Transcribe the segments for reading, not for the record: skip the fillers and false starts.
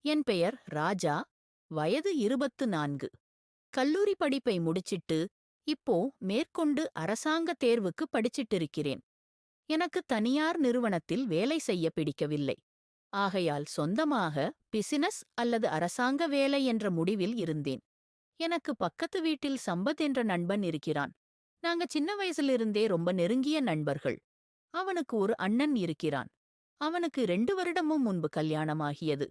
என் பெயர் ராஜா. வயது 24. கல்லூரி படிப்பை முடிச்சிட்டு இப்போ மேற்கொண்டு அரசாங்க தேர்வுக்கு படிச்சிட்டு இருக்கிறேன். எனக்கு தனியார் நிறுவனத்தில் வேலை செய்ய பிடிக்கவில்லை. ஆகையால் சொந்தமாக பிசினஸ் அல்லது அரசாங்க வேலை என்ற முடிவில் இருந்தேன். எனக்கு பக்கத்து வீட்டில் சம்பத் என்ற நண்பன் இருக்கிறான். நாங்க சின்ன வயசிலிருந்தே ரொம்ப நெருங்கிய நண்பர்கள். அவனுக்கு ஒரு அண்ணன் இருக்கிறான். அவனுக்கு 2 வருடமும் முன்பு கல்யாணமாகியது.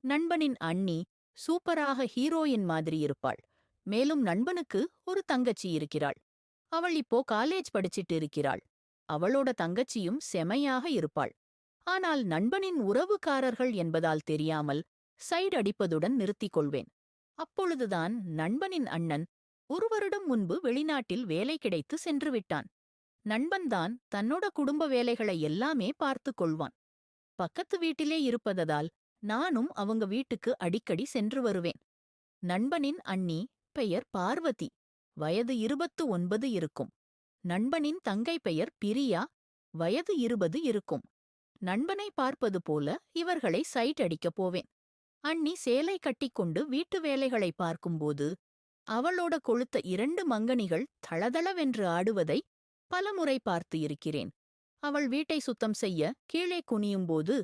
நண்பனின் அண்ணி சூப்பராக ஹீரோயின் மாதிரி இருப்பாள். மேலும் நண்பனுக்கு ஒரு தங்கச்சி இருக்கிறாள். அவள் இப்போ காலேஜ் படிச்சிட்டு இருக்கிறாள். அவளோட தங்கச்சியும் செமையாக இருப்பாள். ஆனால் நண்பனின் உறவுக்காரர்கள் என்பதால் தெரியாமல் சைடு அடிப்பதுடன் நிறுத்திக் கொள்வேன். அப்பொழுதுதான் நண்பனின் அண்ணன் 1 வருடம் முன்பு வெளிநாட்டில் வேலை கிடைத்து சென்று விட்டான். நண்பன்தான் தன்னோட குடும்ப வேலைகளை எல்லாமே பார்த்துக் கொள்வான். பக்கத்து வீட்டிலே இருப்பதால் நானும் அவங்க வீட்டுக்கு அடிக்கடி சென்று வருவேன். நண்பனின் அண்ணி பெயர் பார்வதி. வயது 29 இருக்கும். நண்பனின் தங்கை பெயர் பிரியா. வயது 20 இருக்கும். நண்பனை பார்ப்பது போல இவர்களை சைட் அடிக்கப் போவேன். அண்ணி சேலை கட்டிக்கொண்டு வீட்டு வேலைகளை பார்க்கும்போது அவளோட கொழுத்த 2 மங்கனிகள் தளதளவென்று ஆடுவதை பலமுறை பார்த்து இருக்கிறேன். அவள் வீட்டை சுத்தம் செய்ய கீழே குனியும்போது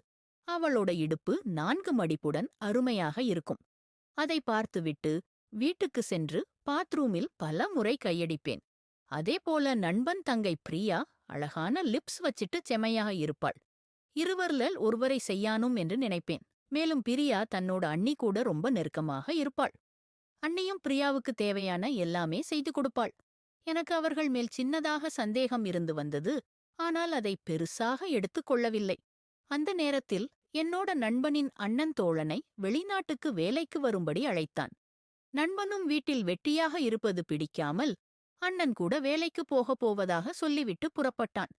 அவளோட இடுப்பு 4 மடிப்புடன் அருமையாக இருக்கும். அதை பார்த்துவிட்டு வீட்டுக்கு சென்று பாத்ரூமில் பல முறை கையடிப்பேன். அதேபோல நண்பன் தங்கை பிரியா அழகான லிப்ஸ் வச்சிட்டு செமையாக இருப்பாள். இருவரில் ஒருவரை செய்யானும் என்று நினைப்பேன். மேலும் பிரியா தன்னோட அண்ணி கூட ரொம்ப நெருக்கமாக இருப்பாள். அண்ணியும் பிரியாவுக்கு தேவையான எல்லாமே செய்து கொடுப்பாள். எனக்கு அவர்கள் மேல் சின்னதாக சந்தேகம் இருந்து வந்தது. ஆனால் அதை பெருசாக எடுத்துக் கொள்ளவில்லை. அந்த நேரத்தில் என்னோட நண்பனின் அண்ணன் தோழனை வெளிநாட்டுக்கு வேலைக்கு வரும்படி அழைத்தான். நண்பனும் வீட்டில் வெட்டியாக இருப்பது பிடிக்காமல் அண்ணன் கூட வேலைக்கு போகப் போவதாக சொல்லிவிட்டு புறப்பட்டான்.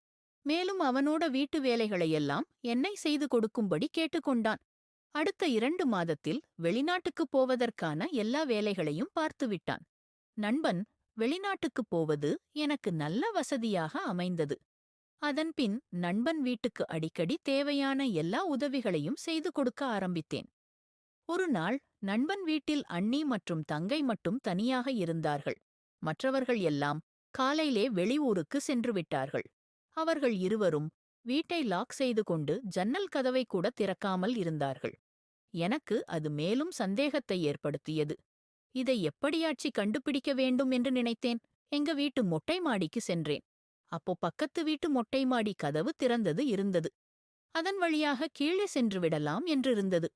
மேலும் அவனோட வீட்டு வேலைகளையெல்லாம் என்னை செய்து கொடுக்கும்படி கேட்டுக்கொண்டான். அடுத்த 2 மாதத்தில் வெளிநாட்டுக்குப் போவதற்கான எல்லா வேலைகளையும் பார்த்துவிட்டான். நண்பன் வெளிநாட்டுக்குப் போவது எனக்கு நல்ல வசதியாக அமைந்தது. அதன்பின் நண்பன் வீட்டுக்கு அடிக்கடி தேவையான எல்லா உதவிகளையும் செய்து கொடுக்க ஆரம்பித்தேன். ஒரு நாள் நண்பன் வீட்டில் அண்ணி மற்றும் தங்கை மட்டும் தனியாக இருந்தார்கள். மற்றவர்கள் எல்லாம் காலையிலே வெளியூருக்கு சென்று விட்டார்கள். அவர்கள் இருவரும் வீட்டை லாக் செய்து கொண்டு ஜன்னல் கதவை கூட திறக்காமல் இருந்தார்கள். எனக்கு அது மேலும் சந்தேகத்தை ஏற்படுத்தியது. இதை எப்படியாச்சி கண்டுபிடிக்க வேண்டும் என்று நினைத்தேன். எங்க வீட்டு மொட்டை மாடிக்கு சென்றேன். அப்போ பக்கத்து வீட்டு மொட்டை மாடி கதவு திறந்தது இருந்தது. அதன் வழியாக கீழே சென்று விடலாம் என்றிருந்தது.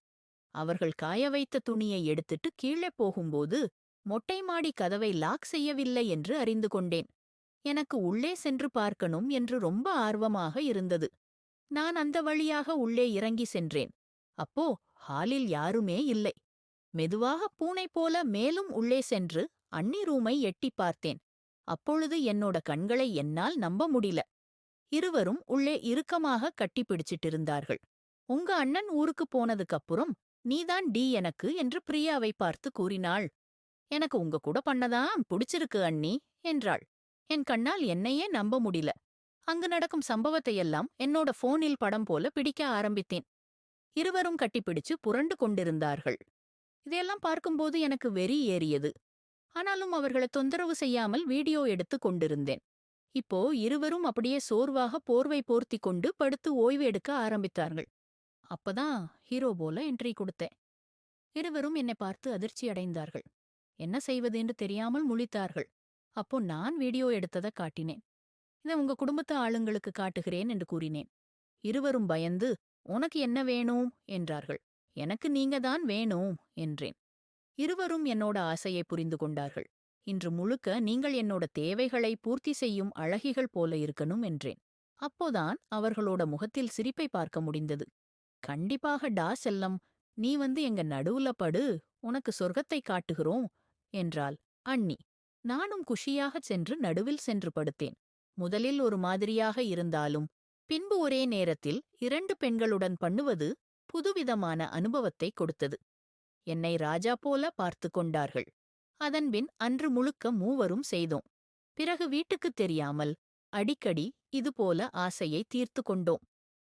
அவர்கள் காய வைத்த துணியை எடுத்துட்டு கீழே போகும்போது மொட்டை மாடி கதவை லாக் செய்யவில்லை என்று அறிந்து கொண்டேன். எனக்கு உள்ளே சென்று பார்க்கணும் என்று ரொம்ப ஆர்வமாக இருந்தது. நான் அந்த வழியாக உள்ளே இறங்கி சென்றேன். அப்போ ஹாலில் யாருமே இல்லை. மெதுவாக பூனை போல மேலும் உள்ளே சென்று அண்ணி ரூமை எட்டிப் பார்த்தேன். அப்பொழுது என்னோட கண்களை என்னால் நம்ப முடியல. இருவரும் உள்ளே இறுக்கமாக கட்டிப்பிடிச்சிட்டிருந்தார்கள். உங்க அண்ணன் ஊருக்கு போனதுக்கப்புறம் நீதான் டி எனக்கு என்று பிரியாவை பார்த்து கூறினாள். எனக்கு உங்க கூட பண்ணதான் பிடிச்சிருக்கு அண்ணி என்றாள். என் கண்ணால் என்னையே நம்ப முடியல. அங்கு நடக்கும் சம்பவத்தையெல்லாம் என்னோட போனில் படம் போல பிடிக்க ஆரம்பித்தேன். இருவரும் கட்டிப்பிடிச்சு புரண்டு கொண்டிருந்தார்கள். இதையெல்லாம் பார்க்கும்போது எனக்கு வெறி ஏறியது. ஆனாலும் அவர்களை தொந்தரவு செய்யாமல் வீடியோ எடுத்து கொண்டிருந்தேன். இப்போ இருவரும் அப்படியே சோர்வாக போர்வை போர்த்தி கொண்டு படுத்து ஓய்வு எடுக்க ஆரம்பித்தார்கள். அப்பதான் ஹீரோ போல என்ட்ரி கொடுத்தேன். இருவரும் என்னை பார்த்து அதிர்ச்சி அடைந்தார்கள். என்ன செய்வது என்று தெரியாமல் முழித்தார்கள். அப்போ நான் வீடியோ எடுத்ததை காட்டினேன். இதை உங்க குடும்பத்து ஆளுங்களுக்கு காட்டுகிறேன் என்று கூறினேன். இருவரும் பயந்து உனக்கு என்ன வேணும் என்றார்கள். எனக்கு நீங்கதான் வேணும் என்றேன். இருவரும் என்னோட ஆசையை புரிந்து கொண்டார்கள். இன்று முழுக்க நீங்கள் என்னோட தேவைகளை பூர்த்தி செய்யும் அழகிகள் போல இருக்கணும் என்றேன். அப்போதான் அவர்களோட முகத்தில் சிரிப்பை பார்க்க முடிந்தது. கண்டிப்பாக டா செல்லம், நீ வந்து எங்க நடுவுல படு, உனக்கு சொர்க்கத்தை காட்டுகிறோம் என்றாள் அண்ணி. நானும் குஷியாகச் சென்று நடுவில் சென்று படுத்தேன். முதலில் ஒரு மாதிரியாக இருந்தாலும் பின்பு ஒரே நேரத்தில் 2 பெண்களுடன் பண்ணுவது புதுவிதமான அனுபவத்தை கொடுத்தது. என்னை ராஜா போல பார்த்து கொண்டார்கள். அதன்பின் அன்று முழுக்க மூவரும் செய்தோம். பிறகு வீட்டுக்குத் தெரியாமல் அடிக்கடி இதுபோல ஆசையை தீர்த்து கொண்டோம்.